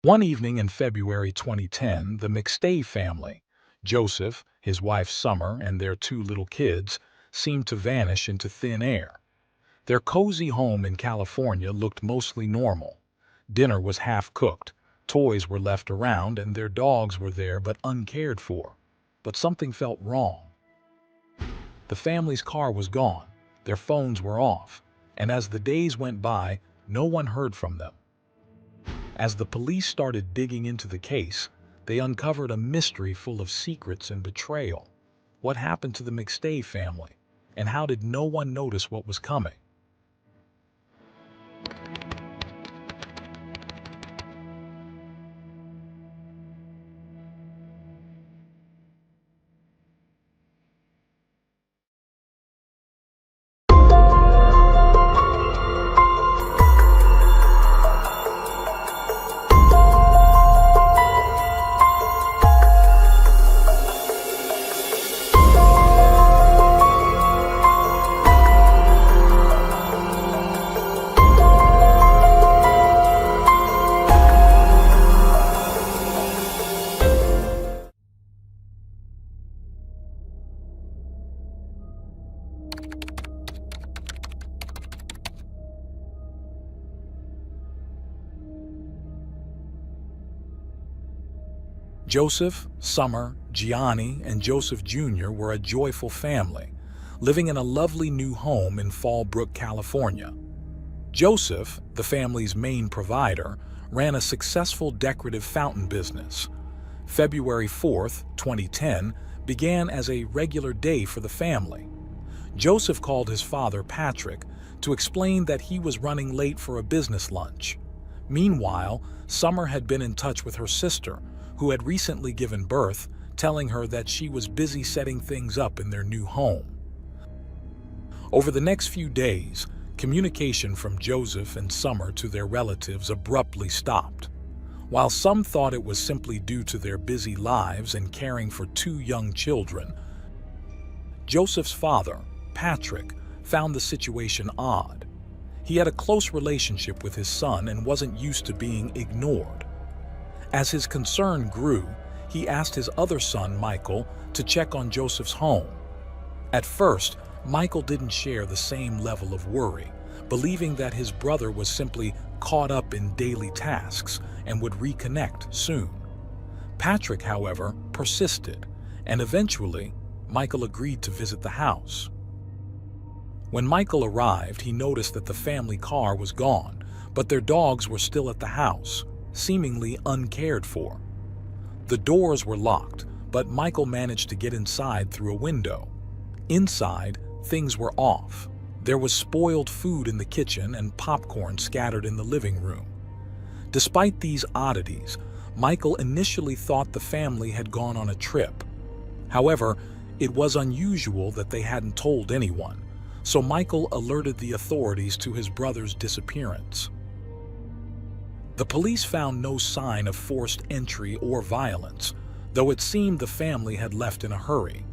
One evening in February 2010, the McStay family, Joseph, his wife Summer, and their two little kids, seemed to vanish into thin air. Their cozy home in California looked mostly normal. Dinner was half-cooked, toys were left around, and their dogs were there but uncared for. But something felt wrong. The family's car was gone, their phones were off, and as the days went by, no one heard from them. As the police started digging into the case, they uncovered a mystery full of secrets and betrayal. What happened to the McStay family? And how did no one notice what was coming? Joseph, Summer, Gianni, and Joseph Jr. were a joyful family, living in a lovely new home in Fallbrook, California. Joseph, the family's main provider, ran a successful decorative fountain business. February 4th, 2010, began as a regular day for the family. Joseph called his father, Patrick, to explain that he was running late for a business lunch. Meanwhile, Summer had been in touch with her sister, who had recently given birth, telling her that she was busy setting things up in their new home. Over the next few days, communication from Joseph and Summer to their relatives abruptly stopped. While some thought it was simply due to their busy lives and caring for two young children, Joseph's father, Patrick, found the situation odd. He had a close relationship with his son and wasn't used to being ignored. As his concern grew, he asked his other son, Michael, to check on Joseph's home. At first, Michael didn't share the same level of worry, believing that his brother was simply caught up in daily tasks and would reconnect soon. Patrick, however, persisted, and eventually, Michael agreed to visit the house. When Michael arrived, he noticed that the family car was gone, but their dogs were still at the house, seemingly uncared for. The doors were locked, but Michael managed to get inside through a window. Inside, things were off. There was spoiled food in the kitchen and popcorn scattered in the living room. Despite these oddities, Michael initially thought the family had gone on a trip. However, it was unusual that they hadn't told anyone, so Michael alerted the authorities to his brother's disappearance. The police found no sign of forced entry or violence, though it seemed the family had left in a hurry.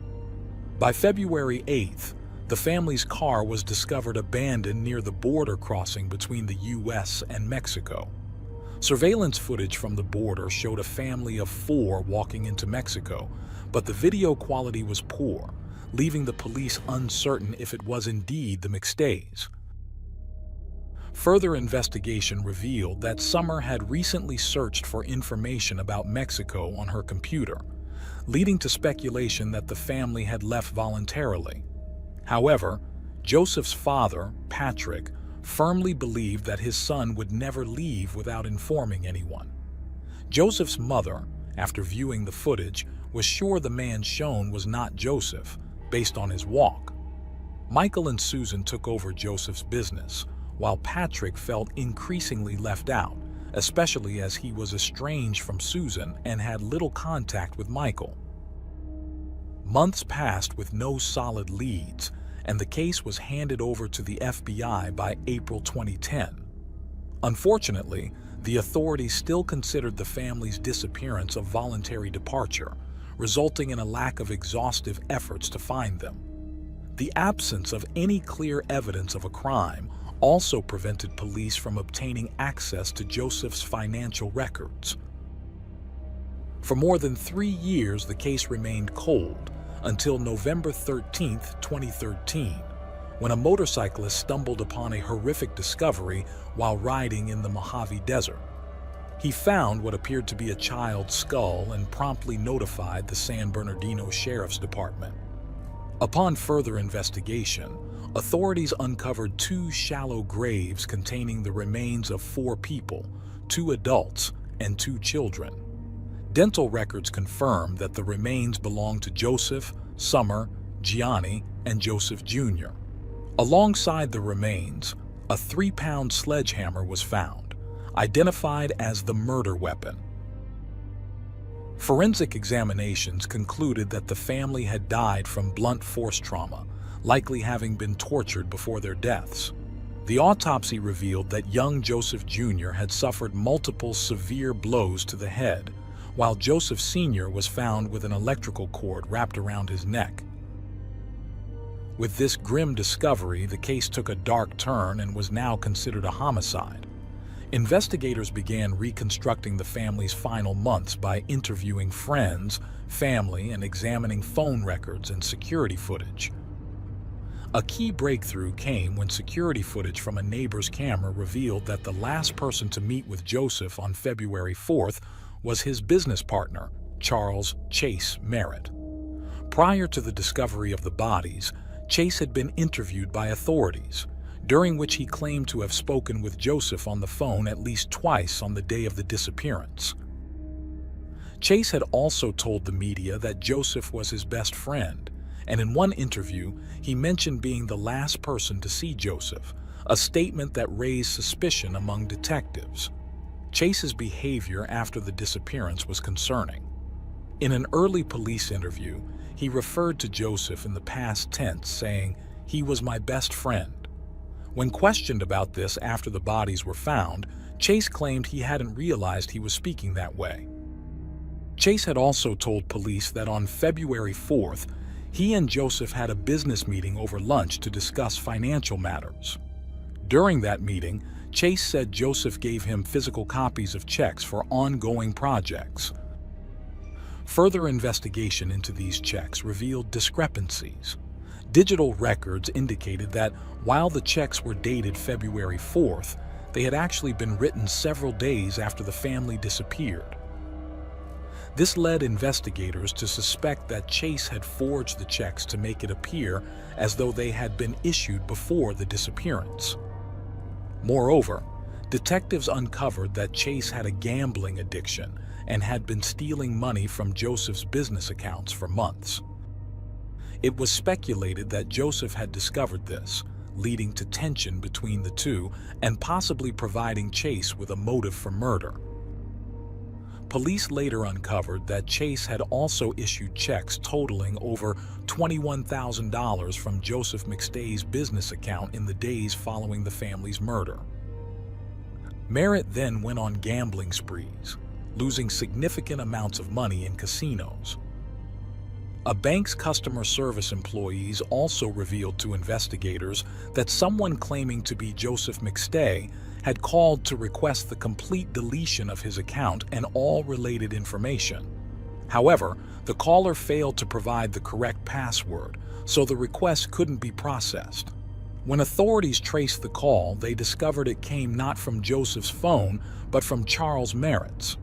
By February 8th, the family's car was discovered abandoned near the border crossing between the U.S. and Mexico. Surveillance footage from the border showed a family of 4 walking into Mexico, but the video quality was poor, leaving the police uncertain if it was indeed the McStays. Further investigation revealed that Summer had recently searched for information about Mexico on her computer, leading to speculation that the family had left voluntarily. However, Joseph's father, Patrick, firmly believed that his son would never leave without informing anyone. Joseph's mother, after viewing the footage, was sure the man shown was not Joseph, based on his walk. Michael and Susan took over Joseph's business, while Patrick felt increasingly left out, especially as he was estranged from Susan and had little contact with Michael. Months passed with no solid leads, and the case was handed over to the FBI by April 2010. Unfortunately, the authorities still considered the family's disappearance a voluntary departure, resulting in a lack of exhaustive efforts to find them. The absence of any clear evidence of a crime also prevented police from obtaining access to Joseph's financial records. For more than 3 years, the case remained cold until November 13, 2013, when a motorcyclist stumbled upon a horrific discovery while riding in the Mojave Desert. He found what appeared to be a child's skull and promptly notified the San Bernardino Sheriff's Department. Upon further investigation, authorities uncovered 2 shallow graves containing the remains of 4 people, 2 adults, and 2 children. Dental records confirmed that the remains belonged to Joseph, Summer, Gianni, and Joseph Jr. Alongside the remains, a 3-pound sledgehammer was found, identified as the murder weapon. Forensic examinations concluded that the family had died from blunt force trauma, likely having been tortured before their deaths. The autopsy revealed that young Joseph Jr. had suffered multiple severe blows to the head, while Joseph Sr. was found with an electrical cord wrapped around his neck. With this grim discovery, the case took a dark turn and was now considered a homicide. Investigators began reconstructing the family's final months by interviewing friends, family, and examining phone records and security footage. A key breakthrough came when security footage from a neighbor's camera revealed that the last person to meet with Joseph on February 4th was his business partner, Charles Chase Merritt. Prior to the discovery of the bodies, Chase had been interviewed by authorities, during which he claimed to have spoken with Joseph on the phone at least twice on the day of the disappearance. Chase had also told the media that Joseph was his best friend, and in one interview, he mentioned being the last person to see Joseph, a statement that raised suspicion among detectives. Chase's behavior after the disappearance was concerning. In an early police interview, he referred to Joseph in the past tense, saying, "He was my best friend." When questioned about this after the bodies were found, Chase claimed he hadn't realized he was speaking that way. Chase had also told police that on February 4th, he and Joseph had a business meeting over lunch to discuss financial matters. During that meeting, Chase said Joseph gave him physical copies of checks for ongoing projects. Further investigation into these checks revealed discrepancies. Digital records indicated that while the checks were dated February 4th, they had actually been written several days after the family disappeared. This led investigators to suspect that Chase had forged the checks to make it appear as though they had been issued before the disappearance. Moreover, detectives uncovered that Chase had a gambling addiction and had been stealing money from Joseph's business accounts for months. It was speculated that Joseph had discovered this, leading to tension between the two and possibly providing Chase with a motive for murder. Police later uncovered that Chase had also issued checks totaling over $21,000 from Joseph McStay's business account in the days following the family's murder. Merritt then went on gambling sprees, losing significant amounts of money in casinos. A bank's customer service employees also revealed to investigators that someone claiming to be Joseph McStay had called to request the complete deletion of his account and all related information. However, the caller failed to provide the correct password, so the request couldn't be processed. When authorities traced the call, they discovered it came not from Joseph's phone, but from Charles Merritt's.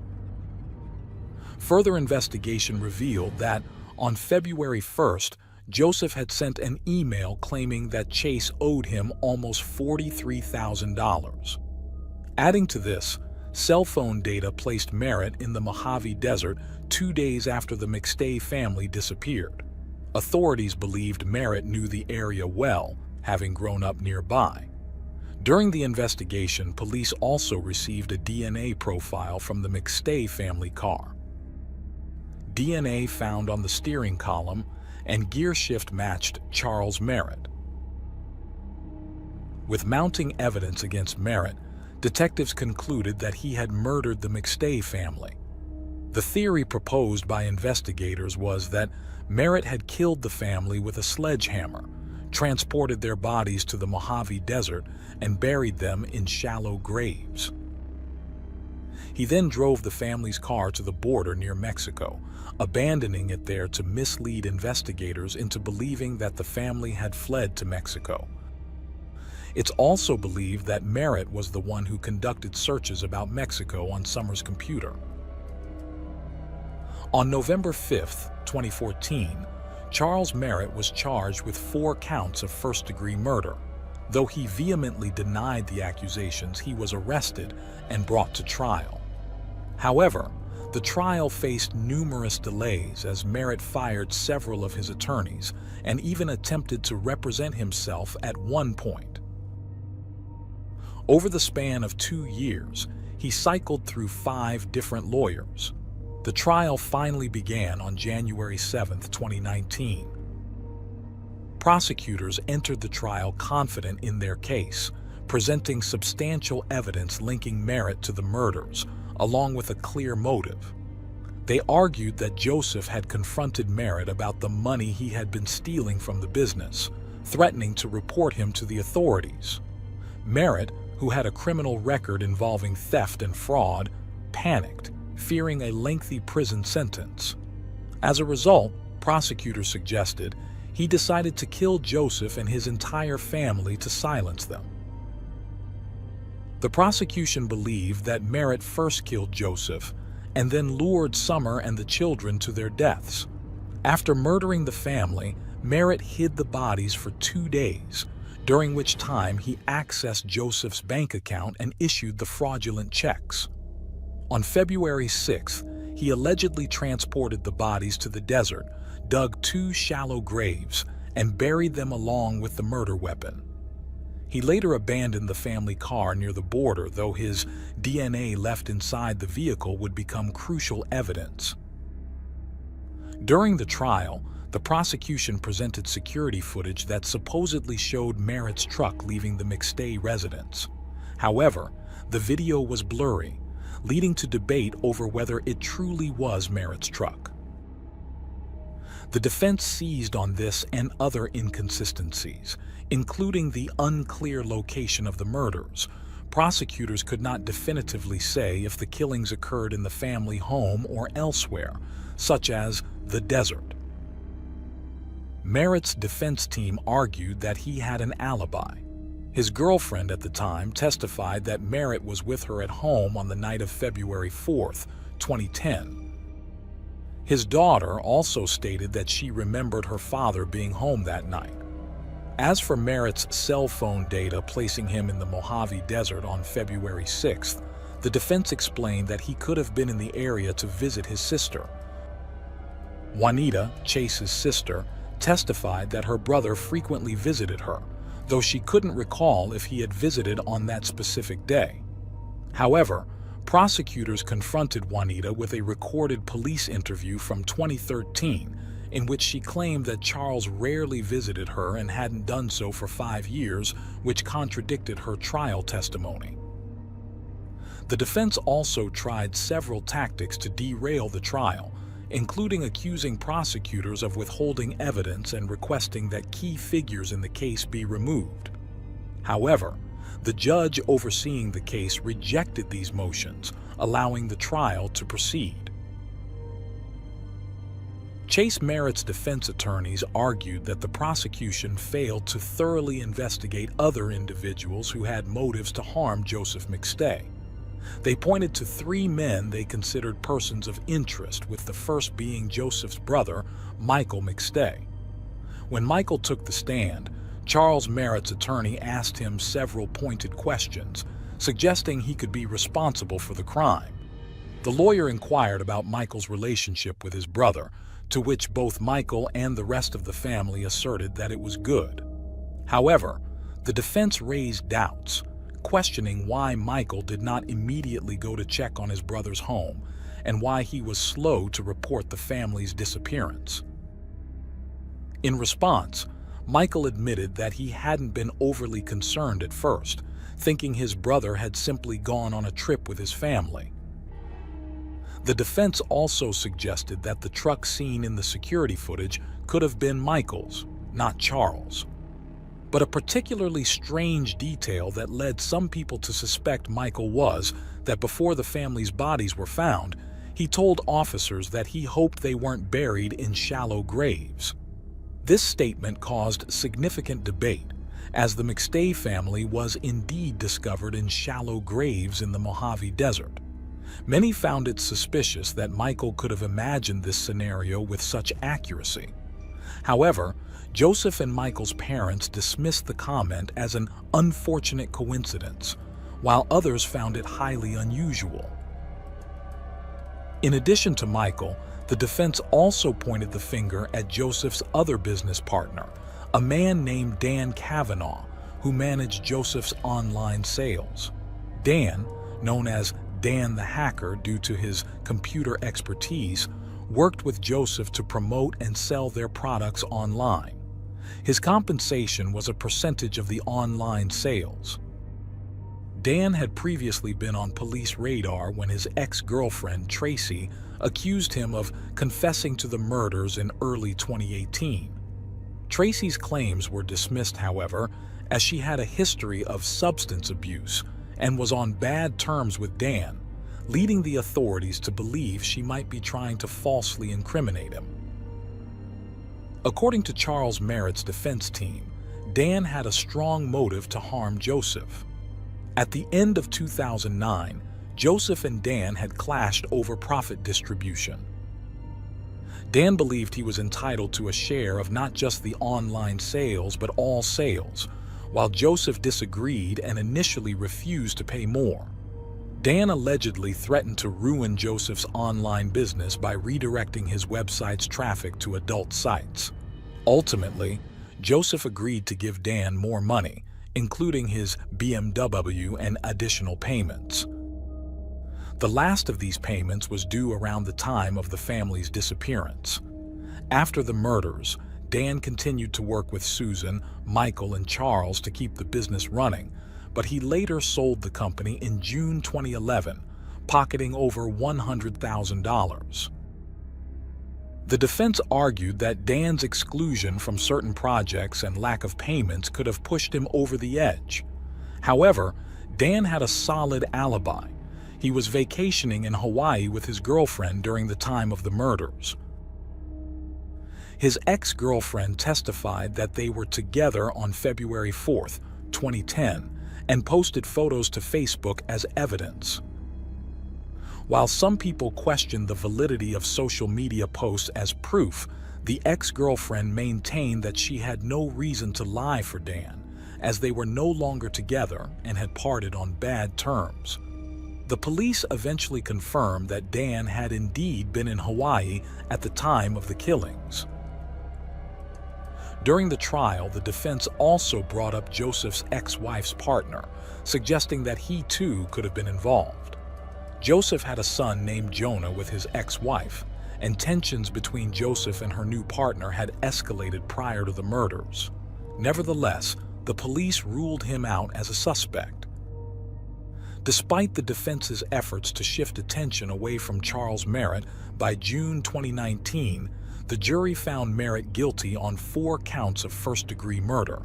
Further investigation revealed that on February 1st, Joseph had sent an email claiming that Chase owed him almost $43,000. Adding to this, cell phone data placed Merritt in the Mojave Desert 2 days after the McStay family disappeared. Authorities believed Merritt knew the area well, having grown up nearby. During the investigation, police also received a DNA profile from the McStay family car. DNA found on the steering column and gear shift matched Charles Merritt. With mounting evidence against Merritt, detectives concluded that he had murdered the McStay family. The theory proposed by investigators was that Merritt had killed the family with a sledgehammer, transported their bodies to the Mojave Desert, and buried them in shallow graves. He then drove the family's car to the border near Mexico, abandoning it there to mislead investigators into believing that the family had fled to Mexico. It's also believed that Merritt was the one who conducted searches about Mexico on Summer's computer. On November 5, 2014, Charles Merritt was charged with 4 counts of first-degree murder. Though he vehemently denied the accusations, he was arrested and brought to trial. However, the trial faced numerous delays as Merritt fired several of his attorneys and even attempted to represent himself at one point. Over the span of 2 years, he cycled through 5 different lawyers. The trial finally began on January 7, 2019. Prosecutors entered the trial confident in their case, presenting substantial evidence linking Merritt to the murders, along with a clear motive. They argued that Joseph had confronted Merritt about the money he had been stealing from the business, threatening to report him to the authorities. Merritt, who had a criminal record involving theft and fraud, panicked, fearing a lengthy prison sentence. As a result, prosecutors suggested he decided to kill Joseph and his entire family to silence them. The prosecution believed that Merritt first killed Joseph and then lured Summer and the children to their deaths. After murdering the family, Merritt hid the bodies for 2 days, during which time he accessed Joseph's bank account and issued the fraudulent checks. On February 6th, he allegedly transported the bodies to the desert, dug 2 shallow graves, and buried them along with the murder weapon. He later abandoned the family car near the border, though his DNA left inside the vehicle would become crucial evidence. During the trial, the prosecution presented security footage that supposedly showed Merritt's truck leaving the McStay residence. However, the video was blurry, leading to debate over whether it truly was Merritt's truck. The defense seized on this and other inconsistencies, including the unclear location of the murders. Prosecutors could not definitively say if the killings occurred in the family home or elsewhere, such as the desert. Merritt's defense team argued that he had an alibi. His girlfriend at the time testified that Merritt was with her at home on the night of February 4, 2010. His daughter also stated that she remembered her father being home that night. As for Merritt's cell phone data placing him in the Mojave Desert on February 6th, the defense explained that he could have been in the area to visit his sister. Juanita, Chase's sister, testified that her brother frequently visited her, though she couldn't recall if he had visited on that specific day. However, prosecutors confronted Juanita with a recorded police interview from 2013 in which she claimed that Charles rarely visited her and hadn't done so for 5 years, which contradicted her trial testimony. The defense also tried several tactics to derail the trial, including accusing prosecutors of withholding evidence and requesting that key figures in the case be removed. However, the judge overseeing the case rejected these motions, allowing the trial to proceed. Chase Merritt's defense attorneys argued that the prosecution failed to thoroughly investigate other individuals who had motives to harm Joseph McStay. They pointed to 3 men they considered persons of interest, with the first being Joseph's brother, Michael McStay. When Michael took the stand, Charles Merritt's attorney asked him several pointed questions, suggesting he could be responsible for the crime. The lawyer inquired about Michael's relationship with his brother, to which both Michael and the rest of the family asserted that it was good. However, the defense raised doubts, questioning why Michael did not immediately go to check on his brother's home and why he was slow to report the family's disappearance. In response, Michael admitted that he hadn't been overly concerned at first, thinking his brother had simply gone on a trip with his family. The defense also suggested that the truck seen in the security footage could have been Michael's, not Charles. But a particularly strange detail that led some people to suspect Michael was that before the family's bodies were found, he told officers that he hoped they weren't buried in shallow graves. This statement caused significant debate, as the McStay family was indeed discovered in shallow graves in the Mojave Desert. Many found it suspicious that Michael could have imagined this scenario with such accuracy. However, Joseph and Michael's parents dismissed the comment as an unfortunate coincidence, while others found it highly unusual. In addition to Michael, the defense also pointed the finger at Joseph's other business partner, a man named Dan Kavanaugh, who managed Joseph's online sales. Dan, known as Dan the Hacker due to his computer expertise, worked with Joseph to promote and sell their products online. His compensation was a percentage of the online sales. Dan had previously been on police radar when his ex-girlfriend, Tracy, accused him of confessing to the murders in early 2018. Tracy's claims were dismissed, however, as she had a history of substance abuse and was on bad terms with Dan, leading the authorities to believe she might be trying to falsely incriminate him. According to Charles Merritt's defense team, Dan had a strong motive to harm Joseph. At the end of 2009, Joseph and Dan had clashed over profit distribution. Dan believed he was entitled to a share of not just the online sales but all sales, while Joseph disagreed and initially refused to pay more. Dan allegedly threatened to ruin Joseph's online business by redirecting his website's traffic to adult sites. Ultimately, Joseph agreed to give Dan more money, including his BMW and additional payments. The last of these payments was due around the time of the family's disappearance. After the murders, Dan continued to work with Susan, Michael, and Charles to keep the business running, but he later sold the company in June 2011, pocketing over $100,000. The defense argued that Dan's exclusion from certain projects and lack of payments could have pushed him over the edge. However, Dan had a solid alibi. He was vacationing in Hawaii with his girlfriend during the time of the murders. His ex-girlfriend testified that they were together on February 4, 2010, and posted photos to Facebook as evidence. While some people questioned the validity of social media posts as proof, the ex-girlfriend maintained that she had no reason to lie for Dan, as they were no longer together and had parted on bad terms. The police eventually confirmed that Dan had indeed been in Hawaii at the time of the killings. During the trial, the defense also brought up Joseph's ex-wife's partner, suggesting that he too could have been involved. Joseph had a son named Jonah with his ex-wife, and tensions between Joseph and her new partner had escalated prior to the murders. Nevertheless, the police ruled him out as a suspect. Despite the defense's efforts to shift attention away from Charles Merritt, by June 2019, the jury found Merritt guilty on 4 counts of first-degree murder.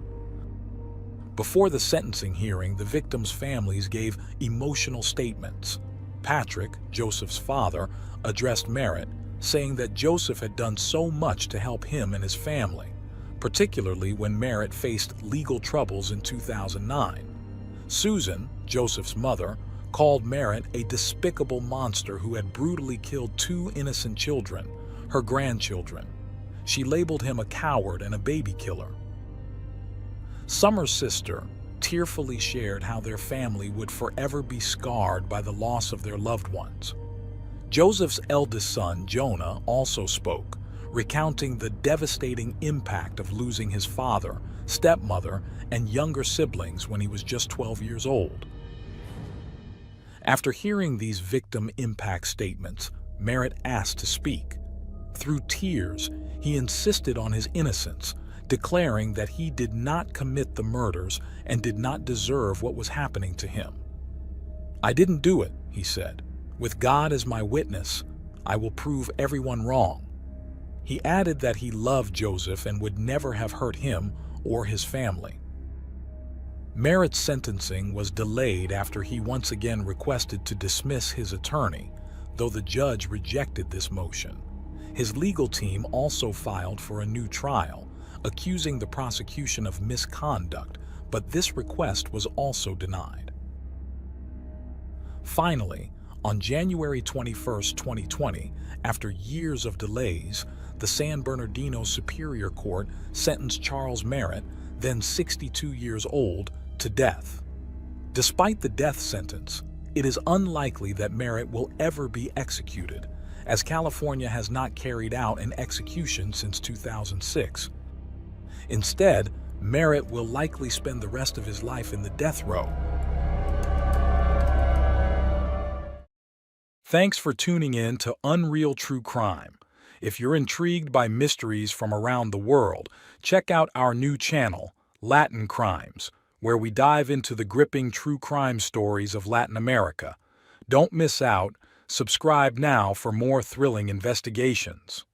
Before the sentencing hearing, the victims' families gave emotional statements. Patrick, Joseph's father, addressed Merritt, saying that Joseph had done so much to help him and his family, particularly when Merritt faced legal troubles in 2009. Susan, Joseph's mother, called Merritt a despicable monster who had brutally killed 2 innocent children, her grandchildren. She labeled him a coward and a baby killer. Summer's sister tearfully shared how their family would forever be scarred by the loss of their loved ones. Joseph's eldest son, Jonah, also spoke, recounting the devastating impact of losing his father, stepmother, and younger siblings when he was just 12 years old. After hearing these victim impact statements, Merritt asked to speak. Through tears, he insisted on his innocence, declaring that he did not commit the murders and did not deserve what was happening to him. "I didn't do it," he said. "With God as my witness, I will prove everyone wrong." He added that he loved Joseph and would never have hurt him or his family. Merritt's sentencing was delayed after he once again requested to dismiss his attorney, though the judge rejected this motion. His legal team also filed for a new trial, accusing the prosecution of misconduct, but this request was also denied. Finally, on January 21, 2020, after years of delays, the San Bernardino Superior Court sentenced Charles Merritt, then 62 years old, to death. Despite the death sentence, it is unlikely that Merritt will ever be executed, as California has not carried out an execution since 2006. Instead, Merritt will likely spend the rest of his life in the death row. Thanks for tuning in to Unreal True Crime. If you're intrigued by mysteries from around the world, check out our new channel, Latin Crimes, where we dive into the gripping true crime stories of Latin America. Don't miss out. Subscribe now for more thrilling investigations.